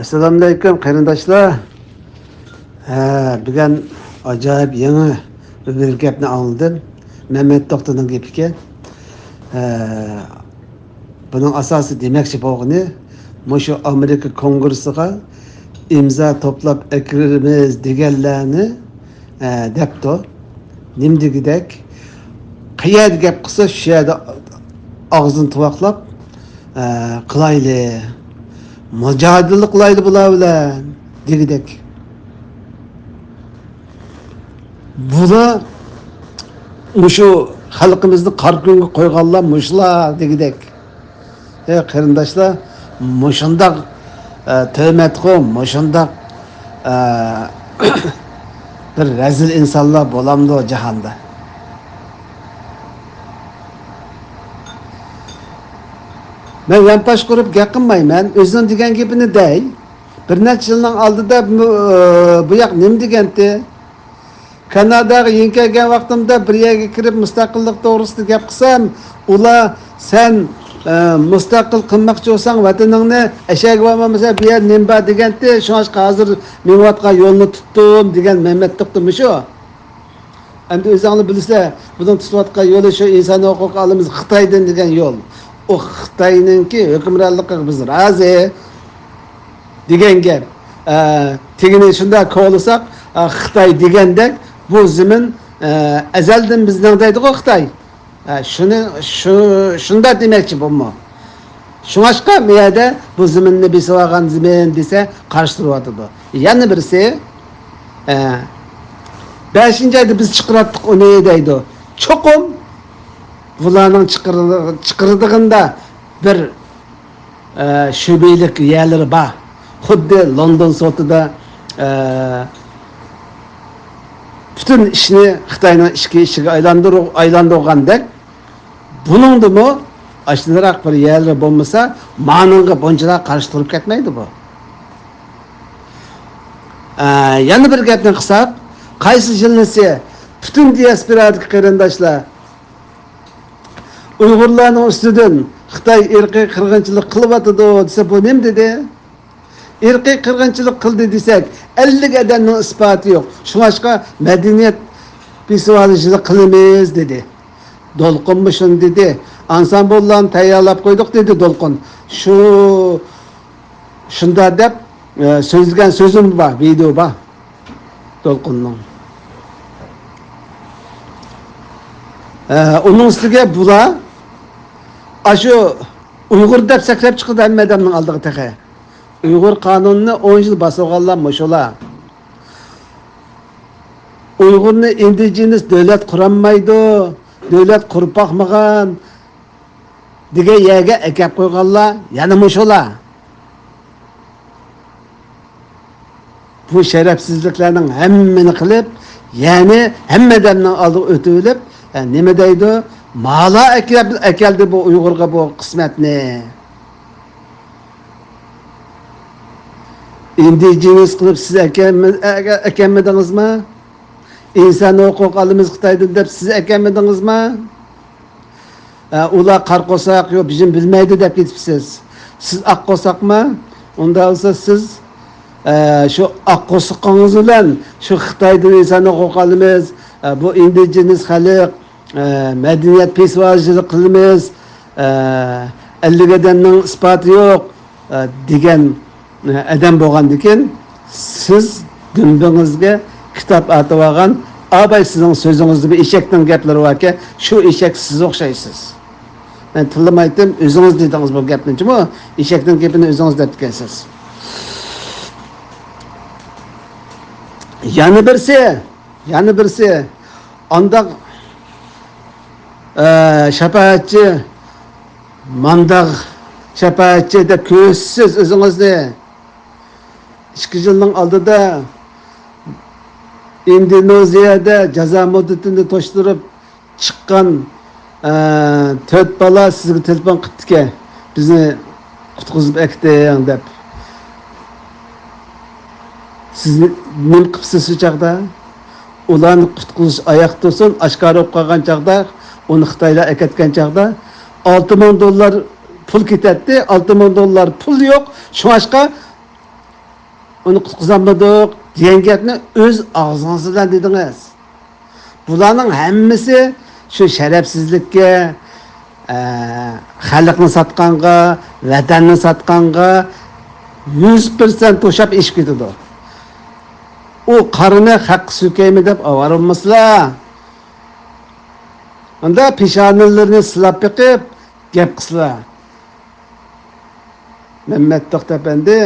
Assalamualaikum qarindoshlar. Bugun ajoyib yangi bir gapni aldım. Mehmet To'xtaning gapiga. Buning asosi demoqchi bo'lgani, shu Amerika Kongressiga imzo to'plab kiramiz deganlarni debdi. Nimdigidek qayerda gap qilsa shu yerda og'zini tuvoqlab qilayli. Mücadele kılaydı bular bilan degidek. Bular şu xalqimizni qarkunga qo'yganlar muşlar degidek. Qarindoshlar, mushundaq töhmatqo, mushundaq bir rezil insonlar bo'lamdi o jahonda. Ben yanpaş kurup yakınmayman. Özün digen gibini değil. Bir neçe yılın aldı da bu yak nem digenti. Kanada'ya yenken vaktimde bir yere kirip müstakillik doğrusu gap kısam. Ula sen müstakil kılmakçı olsan vatanını eşek var mesela bir yer nemba digenti. Şu an hazır Mehmet'e yolunu tuttum digen Mehmet tutmuş o. Endi özünü bilse bunun tutvatqa yolu şu insan hukuk alımız Xitay'dan digen yol. O Xitay'ninki hükümranlıqqa biz razı degan gap. Tegini shunda kovlasak Xitay degandek bu zimin ezelden bizden deydi o Xitay. Shunda demakchi bo'lma. Shunga bu yerda bu ziminni besavagan zimin desa qarshitiryapti. Yana birisi 5. ayda biz chiqaratdik uni deydi. Cho'qim bularning chiqirdig'inda bir şübeylik yerleri var. Xuddi London sotida bütün işini Xitayning işiga aylantirgandek buningda mu ashliroq bir yerler bo'lmasa ma'nunga bunchalar qarshi turib ketmaydi bu. Yana bir gapni qilsak, qaysi yilnisi bütün diasporadagi qarindoshlar Uygurlarning ustidan Xitoy irqiy qirg'inchilik qilyapti desa bu nima dedi? Irqiy qirg'inchilik qildi desak 50 adamning isboti yo'q. Shunga madaniyat festivalichilik qilamiz dedi. Dolqunmi shuni dedi. Ansambollarni tayyorlab qo'ydik dedi Dolqun. Shunda deb so'zlagan so'zim bor, video bor. Dolqunning. Onun üstüge bular aşı Uygur dep sakrab çıkıdı hem adamның aldığı teqe. Uygur kanununu 10 yıl basıqallanmış ola. Uygur'unu indigenous devlet kuranmaydı, devlet kurup bakmagan dige yerge ekep koyganlar yanılmış ola. Bu şerefsizliklerinin hemmini kılıp, yani hem adamның aldığı ötülüp, nima deydi? Mala ekeldi bu Uygurga bu kısmetni. Indigenous kılıp siz ekenmediniz mi? İnsan hukuk alımız Xitay'dan dep siz ekenmediniz mi? Ula kar kosak yok bizim bilmeydi dep gitipsiz. Siz ak kosak mı? Onda olsa siz şu ak kosakınız bilen şu Xitay'dan insan hukuk alımız bu indigenous xalq medeniyet pesvacılık kılımız 50 adamның ispatı yok degen adam bo'lgan ekan siz gümbüngizge kitap atıp algan abay sizin sözünüzde bir eşekten gapları var ki şu eşek siz o'xshaysiz. Ben tılmaydım özünüz dediniz bu gapni mi? Eşekten gapini özünüz depkensiz. Yani birisi anda şefaatçi mandak şefaatçi de közsüz özünüzde 2 yılın aldıda Endonezya'da ceza müddetini toşturup çıkan 4 bala sizge telefon qildi ki bizni qutqizib ekding deb. Siz nima qilibsiz shu chaqda? Ularni qutqizish oyoq tursin, oshkor bo'lib qolgan chaqda onu Xitaylar eketken çağda $6,000 pul ketdi, $6,000 pul yok. Şu aşka uni qutqizolmadik degan gapni o'z og'zingiz bilan dedingiz. Bularning hammasi shu sharafsizlikka, xalqni sotqanga, vatanni sotqanga 100% to'shab ish ketadi. U qarini haq sükeymi deb avarılmaslar. Onda peshonalarini silab biqib gap qilsizlar. Mehmet To'xtapandi